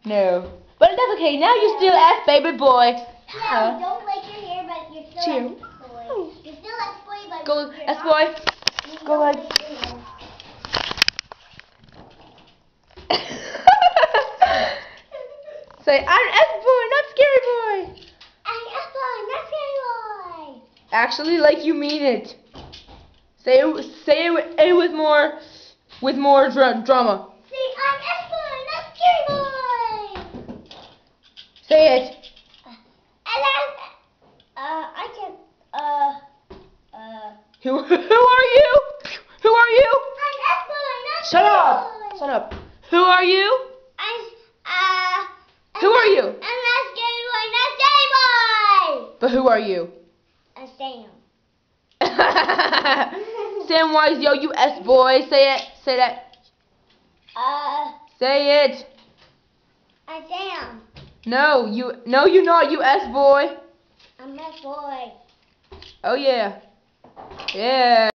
No. But that's okay. Now you're still S baby boy. Yeah, you don't like your hair, but you're still Cheer. S boy. You're still S boy, but Go you're S not. boy. You Go don't like. like your hair. Say I'm S boy, not scary boy. I'm S boy, not scary boy. Actually, like you mean it. Say it with more drama. See, I'm S boy, not scary boy. Say it. And then, I can, Who are you? Who are you? I'm S boy, not Shut scary up. boy. Shut up. Who are you? Who are you? I'm not scary boy, not scary boy. But who are you? I'm Sam. Samwise, yo, you S boy. Say it. Say that. Say it. I'm Sam. No, you're not. You S boy. I'm S boy. Oh yeah. Yeah.